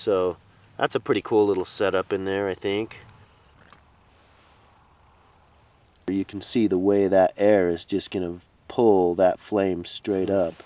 So that's a pretty cool little setup in there, I think. You can see the way that air is just going to pull that flame straight up.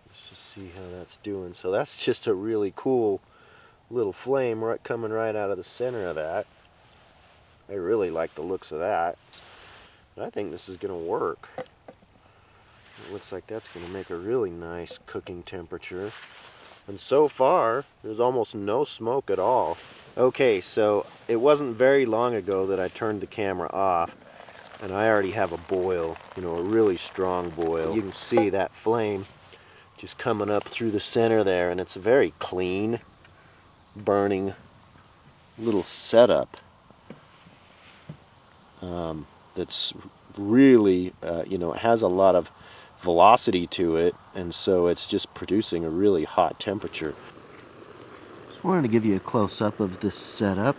Let's just see how that's doing. So that's just a really cool little flame coming right out of the center of that. I really like the looks of that. I think this is going to work. It looks like that's going to make a really nice cooking temperature. And so far, there's almost no smoke at all. Okay, so it wasn't very long ago that I turned the camera off, and I already have a boil, you know, a really strong boil. You can see that flame just coming up through the center there, and it's a very clean, burning little setup. That's really, you know, it has a lot of velocity to it, and so it's just producing a really hot temperature. Just wanted to give you a close-up of this setup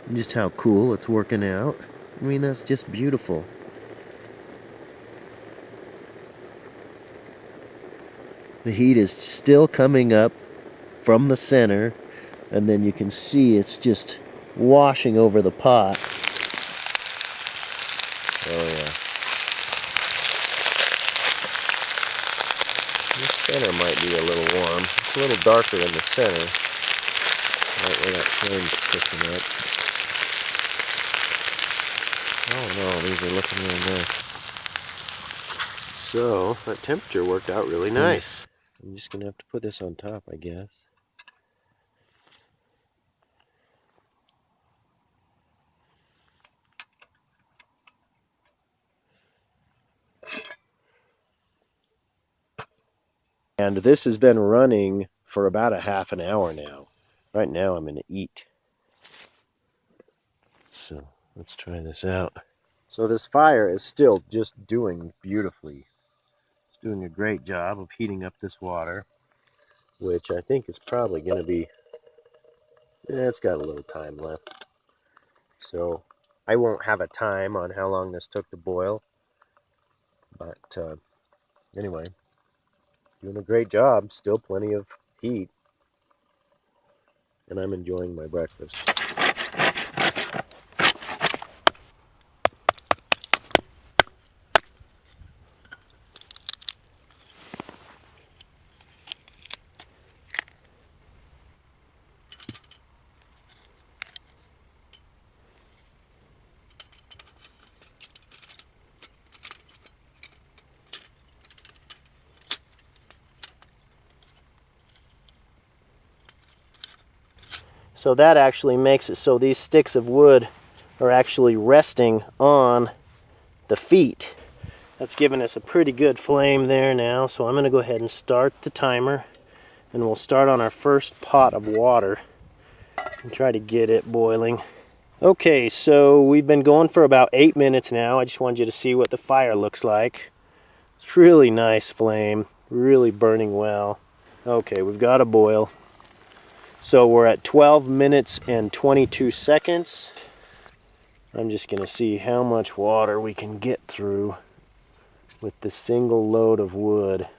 and just how cool it's working out. I mean, that's just beautiful. The heat is still coming up from the center, and then you can see it's just washing over the pot. Oh yeah. This center might be a little warm. It's a little darker than the center. Right where that flame's cooking up. Oh no, these are looking really nice. So, that temperature worked out really nice. I'm just going to have to put this on top, I guess. And this has been running for about a half an hour now. Right now I'm going to eat. So let's try this out. So this fire is still just doing beautifully. It's doing a great job of heating up this water, which I think is probably going to be, it's got a little time left. So I won't have a time on how long this took to boil. But anyway, doing a great job. Still plenty of heat. And I'm enjoying my breakfast. So that actually makes it so these sticks of wood are actually resting on the feet. That's giving us a pretty good flame there now. So I'm going to go ahead and start the timer, and we'll start on our first pot of water and try to get it boiling. Okay, so we've been going for about 8 minutes now. I just wanted you to see what the fire looks like. It's really nice flame, really burning well. Okay, we've got a boil. So we're at 12 minutes and 22 seconds. I'm just going to see how much water we can get through with the single load of wood.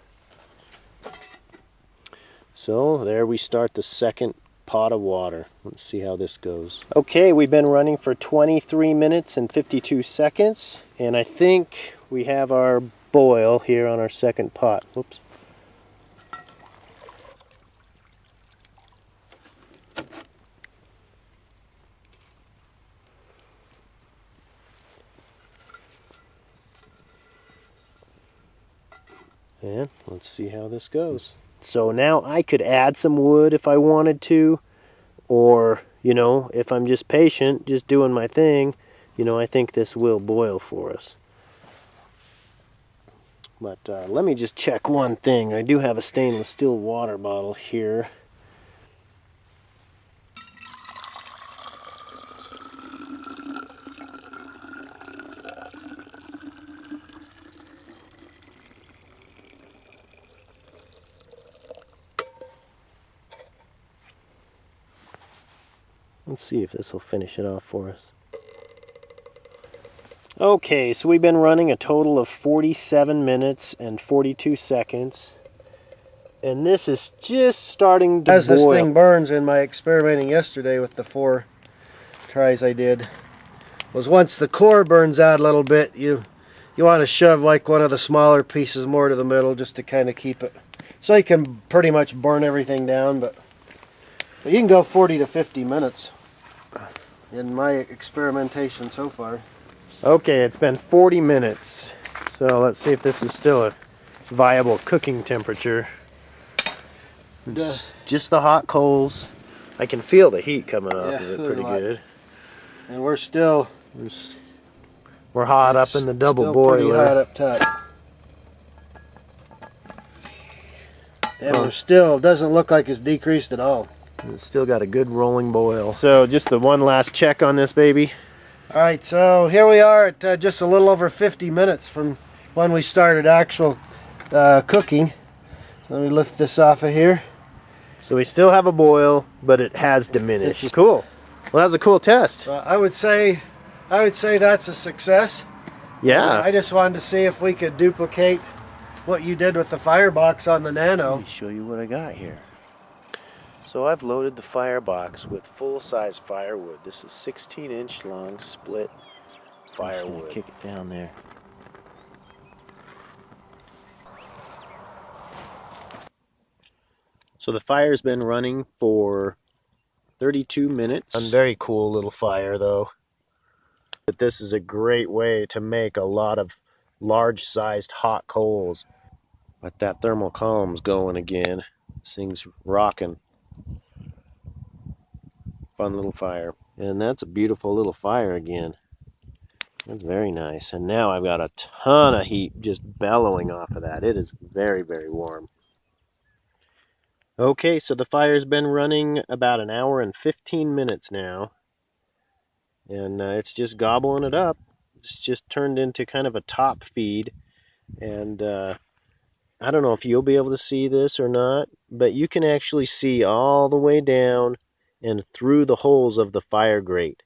So there we start the second pot of water. Let's see how this goes. Okay, we've been running for 23 minutes and 52 seconds, and I think we have our boil here on our second pot. Whoops. And let's see how this goes. So now I could add some wood if I wanted to, or, you know, if I'm just patient, just doing my thing, you know, I think this will boil for us. But let me just check one thing. I do have a stainless steel water bottle here. Let's see if this will finish it off for us. Okay, so we've been running a total of 47 minutes and 42 seconds. And this is just starting to As boil. this thing burns in my experimenting yesterday with the 4 tries I did, was once the core burns out a little bit, you want to shove like one of the smaller pieces more to the middle just to kind of keep it, so you can pretty much burn everything down, but you can go 40 to 50 minutes in my experimentation so far. Okay, it's been 40 minutes. So let's see if this is still a viable cooking temperature. It's just the hot coals. I can feel the heat coming off of it pretty good. And we're still... We're hot up in the double still boiler. Pretty hot up top. And we're still, doesn't look like it's decreased at all. It's still got a good rolling boil. So just the one last check on this baby. Alright, so here we are at just a little over 50 minutes from when we started actual cooking. Let me lift this off of here. So we still have a boil, but it has diminished. Cool. Well, that was a cool test. I would say that's a success. Yeah. I just wanted to see if we could duplicate what you did with the firebox on the Nano. Let me show you what I got here. So I've loaded the firebox with full-size firewood. This is 16-inch long split firewood. I'm just gonna kick it down there. So the fire's been running for 32 minutes. A very cool little fire though. But this is a great way to make a lot of large-sized hot coals. But that thermal column's going again. This thing's rocking. Fun little fire. And that's a beautiful little fire again. That's very nice. And now I've got a ton of heat just bellowing off of that. It is very, very warm. Okay, so the fire's been running about an hour and 15 minutes now. And it's just gobbling it up. It's just turned into kind of a top feed. And I don't know if you'll be able to see this or not, but you can actually see all the way down and through the holes of the fire grate.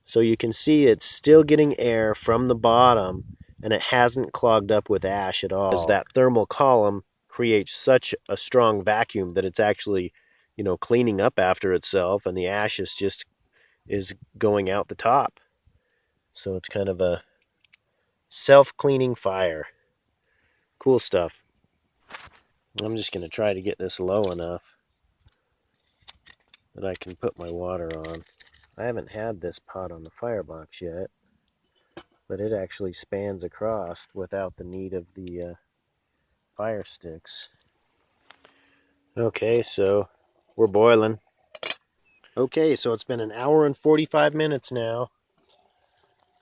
So you can see it's still getting air from the bottom, and it hasn't clogged up with ash at all. As that thermal column creates such a strong vacuum that it's actually, you know, cleaning up after itself, and the ash is going out the top. So it's kind of a self-cleaning fire. Cool stuff. I'm just going to try to get this low enough that I can put my water on. I haven't had this pot on the firebox yet, but it actually spans across without the need of the fire sticks. Okay, so we're boiling. Okay, so it's been an hour and 45 minutes now,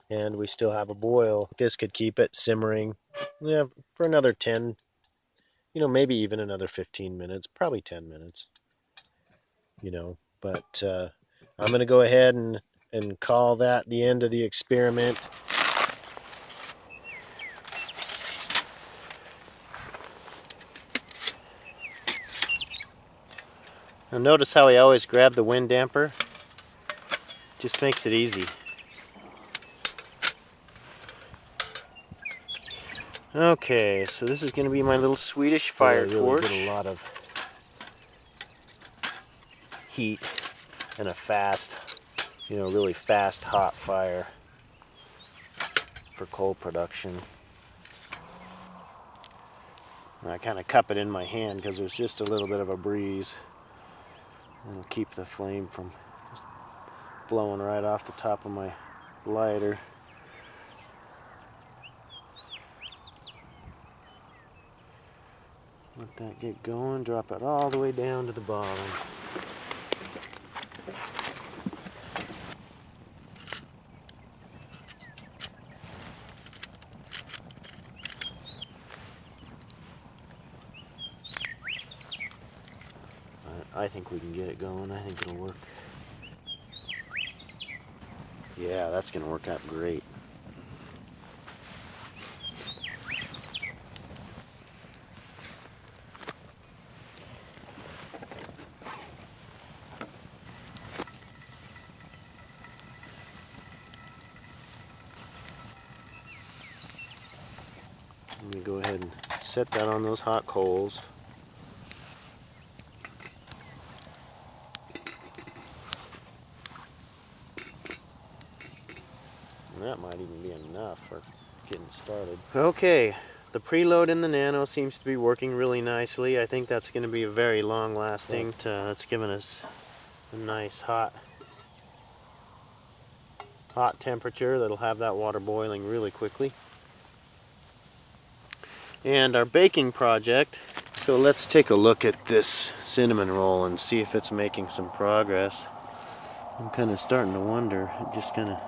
and we still have a boil. This could keep it simmering, yeah, for another 10, you know, maybe even another 15 minutes, probably 10 minutes, you know. But I'm going to go ahead and call that the end of the experiment. Now notice how I always grab the wind damper. Just makes it easy. Okay, so this is going to be my little Swedish fire torch. Really get a lot of heat and a fast, you know, really fast hot fire for coal production. And I kind of cup it in my hand because there's just a little bit of a breeze. It'll keep the flame from just blowing right off the top of my lighter. Let that get going, drop it all the way down to the bottom. I think we can get it going. I think it'll work. Yeah, that's going to work out great. Let me go ahead and set that on those hot coals. that might even be enough for getting started. Okay, the preload in the Nano seems to be working really nicely. I think that's going to be a very long lasting. That's giving us a nice hot temperature that'll have that water boiling really quickly. And our baking project, so let's take a look at this cinnamon roll and see if it's making some progress. I'm kind of starting to wonder. It just kind of,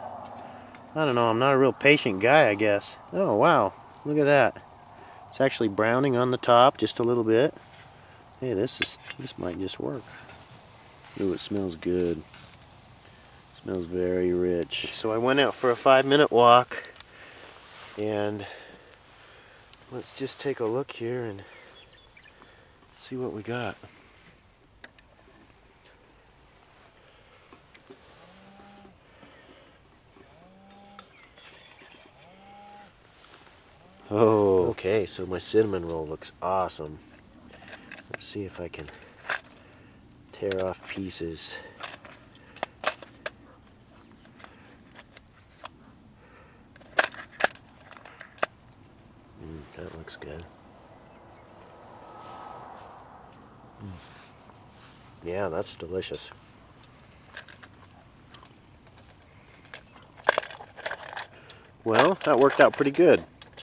I don't know, I'm not a real patient guy, I guess. Oh wow, look at that. It's actually browning on the top just a little bit. Hey, this might just work. Ooh, it smells good. It smells very rich. So I went out for a 5-minute walk, and let's just take a look here and see what we got. Oh, okay, so my cinnamon roll looks awesome. Let's see if I can tear off pieces. That looks good. Yeah, that's delicious. Well, that worked out pretty good.